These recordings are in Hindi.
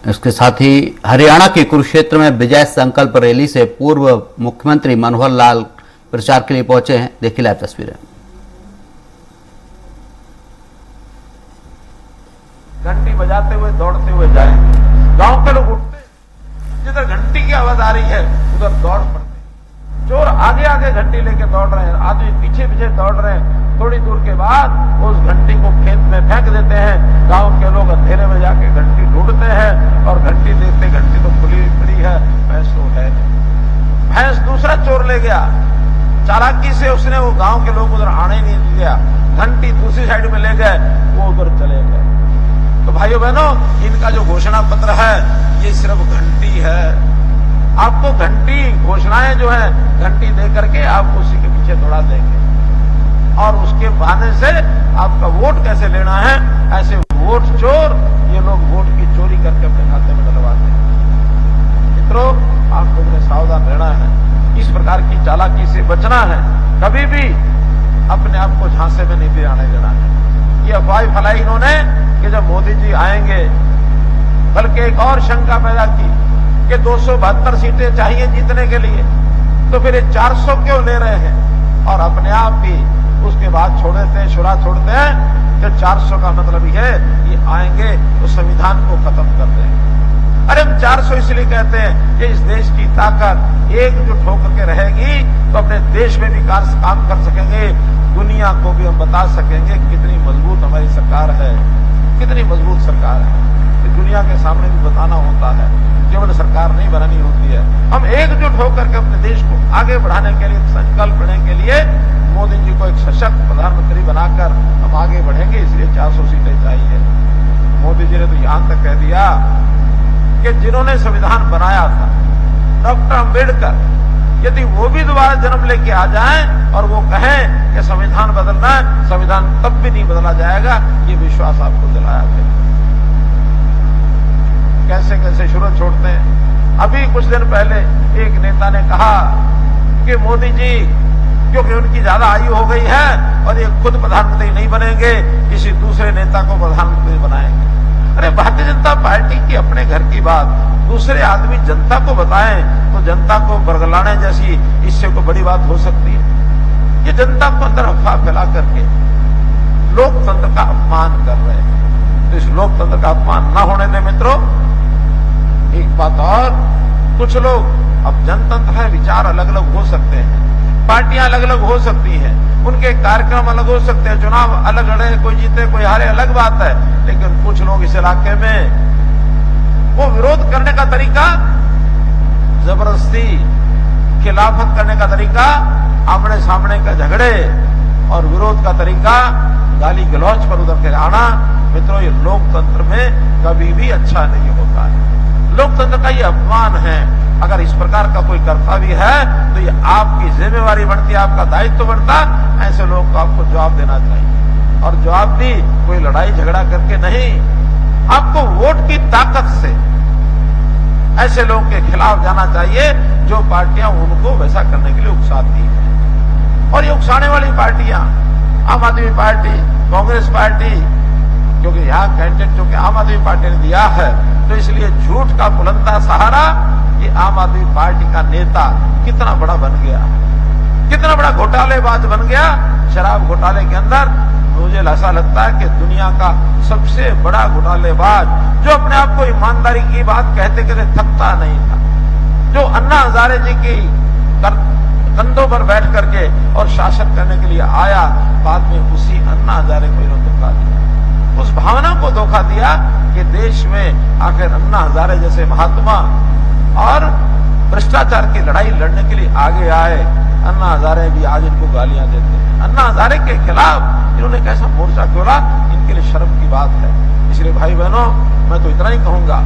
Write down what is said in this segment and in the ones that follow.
इसके साथ ही हरियाणा के कुरुक्षेत्र में विजय संकल्प रैली से पूर्व मुख्यमंत्री मनोहर लाल प्रचार के लिए पहुंचे हैं। देखिए लाइव तस्वीरें। घंटी बजाते हुए दौड़ते हुए जाएंगे। गांव के लोग उठते, जिधर घंटी की आवाज आ रही है उधर दौड़ पड़ते। चोर आगे आगे घंटी लेके दौड़ रहे हैं, आदमी पीछे पीछे दौड़ रहे हैं। थोड़ी दूर के बाद उस घंटी को खेत में फेंक देते हैं। गांव के लोग अंधेरे में जाके घंटी ढूंढते हैं और घंटी देखते घंटी तो खुली पड़ी है, भैंस तो है नहीं। भैंस दूसरा चोर ले गया। चालाकी से उसने वो गांव के लोग उधर आने नहीं दिया। घंटी दूसरी साइड में ले गए, वो उधर चले गए। तो भाइयों बहनों, इनका जो घोषणा पत्र है ये सिर्फ घंटी है। आपको घंटी घोषणाएं जो है घंटी दे करके आपको उसी के पीछे दौड़ा देंगे और उसके बहाने से आपका वोट कैसे लेना है, ऐसे वोट चोर ये लोग वोट की चोरी करके अपने खाते में डलवाते हैं। मित्रों, आप लोगों ने सावधान रहना है, इस प्रकार की चालाकी से बचना है। कभी भी अपने आप को झांसे में नहीं आने देना है। ये अफवाह फैलाई इन्होंने कि जब मोदी जी आएंगे, बल्कि एक और शंका पैदा की कि 272 सीटें चाहिए जीतने के लिए, तो फिर ये 400 क्यों ले रहे हैं और अपने आप ही उसके बाद छोड़ देते हैं, शुरा छोड़ते हैं कि 400 का मतलब ये है कि आएंगे तो संविधान को खत्म कर देंगे। अरे हम 400 इसलिए कहते हैं कि इस देश की ताकत एकजुट होकर के रहेगी तो अपने देश में भी काम कर सकेंगे, दुनिया को भी हम बता सकेंगे कितनी मजबूत हमारी सरकार है, कितनी मजबूत सरकार है। दुनिया के सामने भी बताना होता है, केवल सरकार नहीं बनानी होती है। हम एकजुट होकर के अपने देश को आगे बढ़ाने के लिए, संकल्प लेने के लिए मोदी जी को एक सशक्त प्रधानमंत्री बनाकर हम आगे बढ़ेंगे, इसलिए 400 सीटें चाहिए। मोदी जी ने तो यहां तक कह दिया कि जिन्होंने संविधान बनाया था, डॉक्टर अम्बेडकर, यदि वो भी दोबारा जन्म लेके आ जाएं और वो कहें कि संविधान बदलना है, संविधान तब भी नहीं बदला जाएगा। ये विश्वास आपको दिलाया था। कैसे कैसे शुरू छोड़ते हैं। अभी कुछ दिन पहले एक नेता ने कहा कि मोदी जी क्योंकि उनकी ज्यादा आयु हो गई है और ये खुद प्रधानमंत्री नहीं बनेंगे, किसी दूसरे नेता को प्रधानमंत्री बनाएंगे। अरे भारतीय जनता पार्टी की अपने घर की बात दूसरे आदमी जनता को बताएं तो जनता को बरगलाने जैसी इससे कोई बड़ी बात हो सकती है? ये जनता को अंदर अफवाह फैला करके लोकतंत्र का अपमान कर रहे हैं। तो इस लोकतंत्र का अपमान न होने दें मित्रों। एक बात और, कुछ लोग, अब जनतंत्र है, विचार अलग अलग हो सकते हैं, पार्टियां अलग अलग हो सकती हैं, उनके कार्यक्रम अलग हो सकते हैं, चुनाव अलग लड़े, कोई जीते कोई हारे, अलग बात है। लेकिन कुछ लोग इस इलाके में वो विरोध करने का तरीका जबरदस्ती, खिलाफत करने का तरीका आमने सामने का झगड़े और विरोध का तरीका गाली गलौज पर उतर के आना, मित्रों ये लोकतंत्र में कभी भी अच्छा नहीं होता है। लोकतंत्र का ये अपमान है। अगर इस प्रकार का कोई कर्तव्य है तो ये आपकी जिम्मेवारी बनती है, आपका दायित्व बनता, ऐसे लोग को आपको जवाब देना चाहिए। और जवाब भी कोई लड़ाई झगड़ा करके नहीं, आपको वोट की ताकत से ऐसे लोगों के खिलाफ जाना चाहिए जो पार्टियां उनको वैसा करने के लिए उकसाती है। और ये उकसाने वाली पार्टियां, आम आदमी पार्टी, कांग्रेस पार्टी, क्योंकि यहाँ कैंडिडेट जो कि आम आदमी पार्टी ने दिया है, तो इसलिए झूठ का बुलंदा सहारा ये आम आदमी पार्टी का नेता कितना बड़ा बन गया, कितना बड़ा घोटालेबाज बन गया। शराब घोटाले के अंदर मुझे ऐसा लगता है कि दुनिया का सबसे बड़ा घोटालेबाज, जो अपने आप को ईमानदारी की बात कहते कहते थकता नहीं था, जो अन्ना हजारे जी की कंधों पर बैठ करके और शासन करने के लिए आया, बाद में उसी अन्ना हजारे को इन्होंने धोखा दिया। उस भावना को धोखा दिया कि देश में आखिर अन्ना हजारे जैसे महात्मा और भ्रष्टाचार की लड़ाई लड़ने के लिए आगे आए। अन्ना हजारे भी आज इनको गालियां देते हैं। अन्ना हजारे के खिलाफ इन्होंने कैसा मोर्चा खोला, इनके लिए शर्म की बात है। इसलिए भाई बहनों, मैं तो इतना ही कहूंगा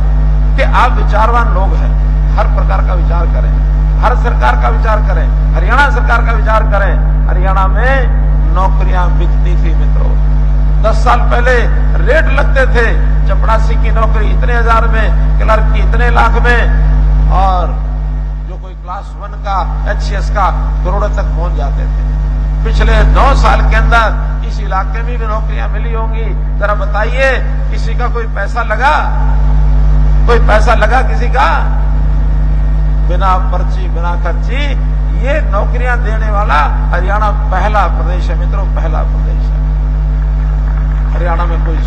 कि आप विचारवान लोग हैं, हर प्रकार का विचार करें, भारत सरकार का विचार करें, हरियाणा सरकार का विचार करें। हरियाणा में नौकरियां बिकती थी मित्रों। 10 साल पहले रेट लगते थे, चपरासी की नौकरी इतने हजार में, क्लर्क की इतने लाख में, और जो कोई क्लास 1 का HCS का करोड़ों तक पहुंच जाते थे। पिछले 9 साल के अंदर इस इलाके में भी नौकरियां मिली होंगी। जरा बताइए, किसी का कोई पैसा लगा? कोई पैसा लगा किसी का? बिना पर्ची बिना खर्ची ये नौकरियां देने वाला हरियाणा पहला प्रदेश है मित्रों, पहला प्रदेश है। हरियाणा में कोई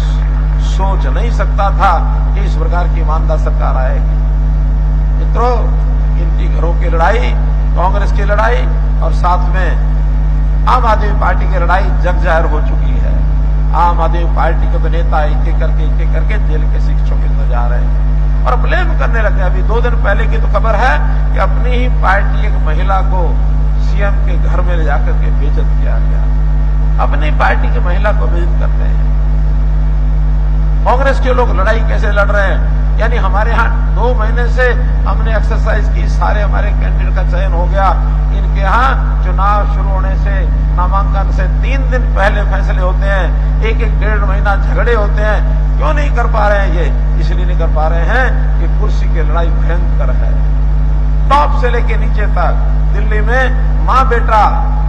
सोच नहीं सकता था कि इस प्रकार की ईमानदार सरकार आएगी। मित्रों, इनकी घरों की लड़ाई, कांग्रेस की लड़ाई और साथ में आम आदमी पार्टी की लड़ाई जग जाहिर हो चुकी है। आम आदमी पार्टी के तो नेता एक एक करके जेल के शिक्षकों के अंदर जा रहे हैं और ब्लेम करने लगे। अभी 2 दिन पहले की तो खबर है कि अपनी ही पार्टी एक महिला को सीएम के घर में ले जाकर के बेइज्जत किया गया। अपनी पार्टी की महिला को बेइज्जत करते हैं। कांग्रेस के लोग लड़ाई कैसे लड़ रहे हैं? यानी हमारे यहाँ 2 महीने से हमने एक्सरसाइज की, सारे हमारे कैंडिडेट का चयन हो गया। इनके यहाँ चुनाव शुरू होने से, नामांकन से 3 दिन पहले फैसले होते हैं, 1-1 महीना झगड़े होते हैं। क्यों नहीं कर पा रहे हैं ये? इसलिए नहीं कर पा रहे हैं कि कुर्सी की लड़ाई भयंकर है। टॉप से लेके नीचे तक दिल्ली में माँ बेटा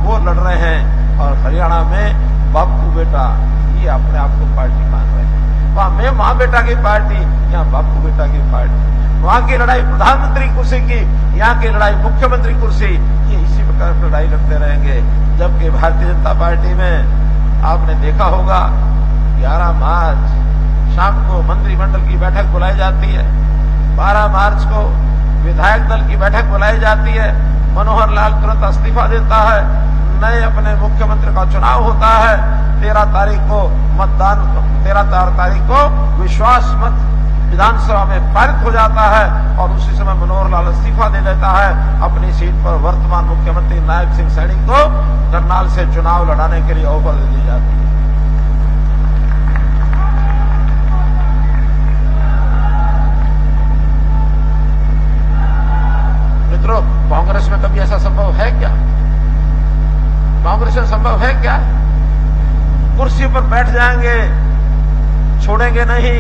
वो लड़ रहे हैं और हरियाणा में बापू बेटा ये अपने आप को पार्टी मान रहे हैं। वहां में माँ बेटा की पार्टी, यहाँ बापू बेटा की पार्टी। वहां की लड़ाई प्रधानमंत्री कुर्सी की, यहाँ की लड़ाई मुख्यमंत्री कुर्सी। ये इसी प्रकार की लड़ाई लड़ते रहेंगे। जबकि भारतीय जनता पार्टी में आपने देखा होगा 11 मार्च शाम को मंत्रिमंडल की बैठक बुलाई जाती है, 12 मार्च को विधायक दल की बैठक बुलाई जाती है। मनोहर लाल तुरंत इस्तीफा देता है, नए अपने मुख्यमंत्री का चुनाव होता है। 13 तारीख को मतदान, 13 तारीख को विश्वास मत विधानसभा में पारित हो जाता है और उसी समय मनोहर लाल इस्तीफा दे देता है। अपनी सीट पर वर्तमान मुख्यमंत्री नायब सिंह सैनी को करनाल से चुनाव लड़ाने के लिए ऑफर दे दी जाती है। मित्रों, कांग्रेस में कभी ऐसा संभव है क्या? कांग्रेस में संभव है क्या? कुर्सी पर बैठ जाएंगे, छोड़ेंगे नहीं,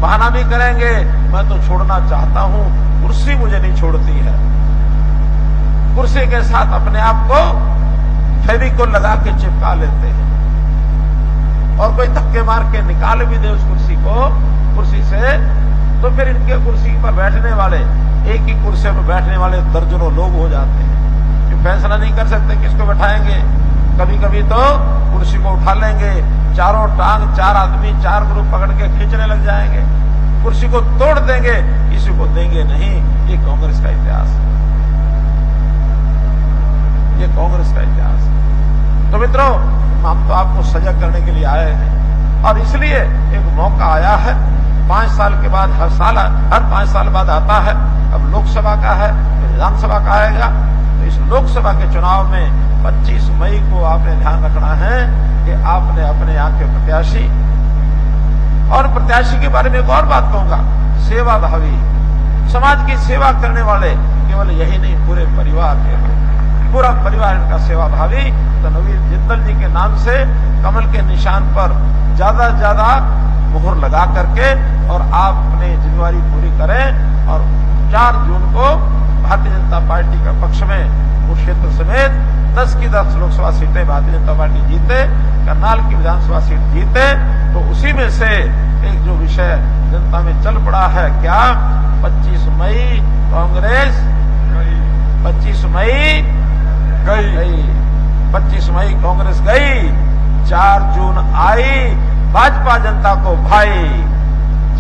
बहाना भी करेंगे, मैं तो छोड़ना चाहता हूं, कुर्सी मुझे नहीं छोड़ती है। कुर्सी के साथ अपने आप को फेविकोल लगा के चिपका लेते हैं और कोई धक्के मार के निकाल भी दे उस कुर्सी को, कुर्सी से, तो फिर इनके कुर्सी पर बैठने वाले, एक ही कुर्सी पर बैठने वाले दर्जनों लोग हो जाते हैं कि फैसला नहीं कर सकते किसको बैठाएंगे। कभी कभी तो कुर्सी को उठा लेंगे, चारों टांग, 4 आदमी 4 ग्रुप पकड़ के खींचने लग जाएंगे, कुर्सी को तोड़ देंगे, किसी को देंगे नहीं। ये कांग्रेस का इतिहास है, ये कांग्रेस का इतिहास है। तो मित्रों, हम तो आपको सजग करने के लिए आए हैं और इसलिए एक मौका आया है। 5 साल के बाद हर 5 साल बाद आता है। अब लोकसभा का है, विधानसभा का आएगा। तो इस लोकसभा के चुनाव में 25 मई को आपने ध्यान रखना है कि आपने अपने यहाँ के प्रत्याशी, और प्रत्याशी के बारे में एक और बात कहूंगा, सेवा भावी, समाज की सेवा करने वाले, केवल यही नहीं पूरे परिवार के लोग, पूरा परिवार इनका सेवा भावी। तो नवीन जिंदल जी के नाम से कमल के निशान पर ज्यादा से ज्यादा मुहर लगा करके और आप अपनी जिम्मेवारी पूरी करें और 4 जून को भारतीय जनता पार्टी का पक्ष में कुरुक्षेत्र समेत 10 की 10 लोकसभा सीटें भारतीय जनता पार्टी जीते, करनाल की विधानसभा सीट जीते। तो उसी में से एक जो विषय जनता में चल पड़ा है, क्या 25 मई कांग्रेस 25 मई गई, 25 मई कांग्रेस गई, 4 जून आई भाजपा जनता को भाई,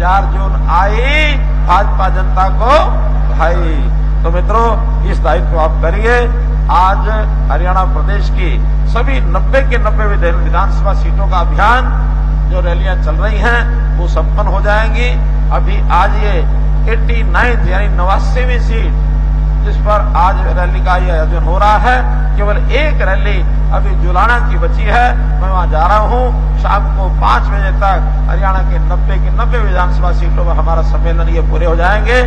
4 जून आई भाजपा जनता को भाई। तो मित्रों, इस दायित्व को आप करिए। आज हरियाणा प्रदेश की सभी 90 के 90 विधानसभा सीटों का अभियान, जो रैलियां चल रही हैं, वो संपन्न हो जाएंगी। अभी आज ये 89 यानी 89वीं सीट जिस पर आज रैली का ये आयोजन हो रहा है, केवल एक रैली अभी जुलाना की बची है। मैं वहां जा रहा हूं। शाम को 5 बजे तक हरियाणा के 90 की 90 विधानसभा सीटों में हमारा सम्मेलन ये पूरे हो जाएंगे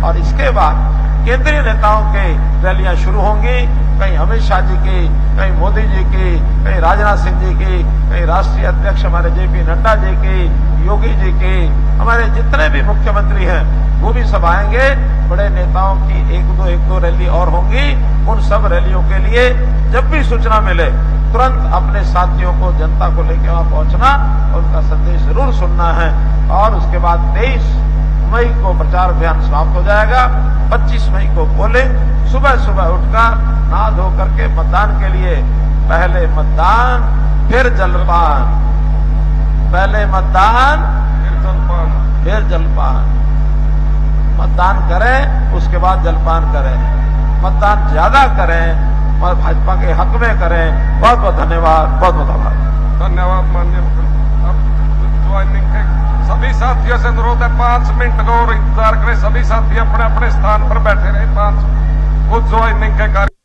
और इसके बाद केंद्रीय नेताओं की रैलियां शुरू होंगी। कहीं अमित शाह जी की, कहीं मोदी जी की, कहीं राजनाथ सिंह जी की, कहीं राष्ट्रीय अध्यक्ष हमारे जेपी नड्डा जी की, योगी जी की, हमारे जितने भी मुख्यमंत्री हैं वो भी सब आएंगे। बड़े नेताओं की एक दो रैली और होंगी। उन सब रैलियों के लिए जब भी सूचना मिले तुरंत अपने साथियों को, जनता को लेकर वहां पहुंचना और उनका संदेश जरूर सुनना है। और उसके बाद 23 मई को प्रचार अभियान समाप्त हो जाएगा। 25 मई को पोलिंग, सुबह सुबह उठकर नहा धो करके मतदान के लिए, पहले मतदान फिर जलपान, पहले मतदान फिर जलपान। मतदान करें, उसके बाद जलपान करें। मतदान ज्यादा करें और भाजपा के हक में करें। बहुत बहुत धन्यवाद, बहुत बहुत आभार। धन्यवाद माननीय मुख्यमंत्री। अब ज्वाइनिंग के सभी साथियों से अनुरोध है 5 मिनट का और इंतजार करें। सभी साथी अपने अपने स्थान पर बैठे रहे। 5 ज्वाइनिंग के कार्य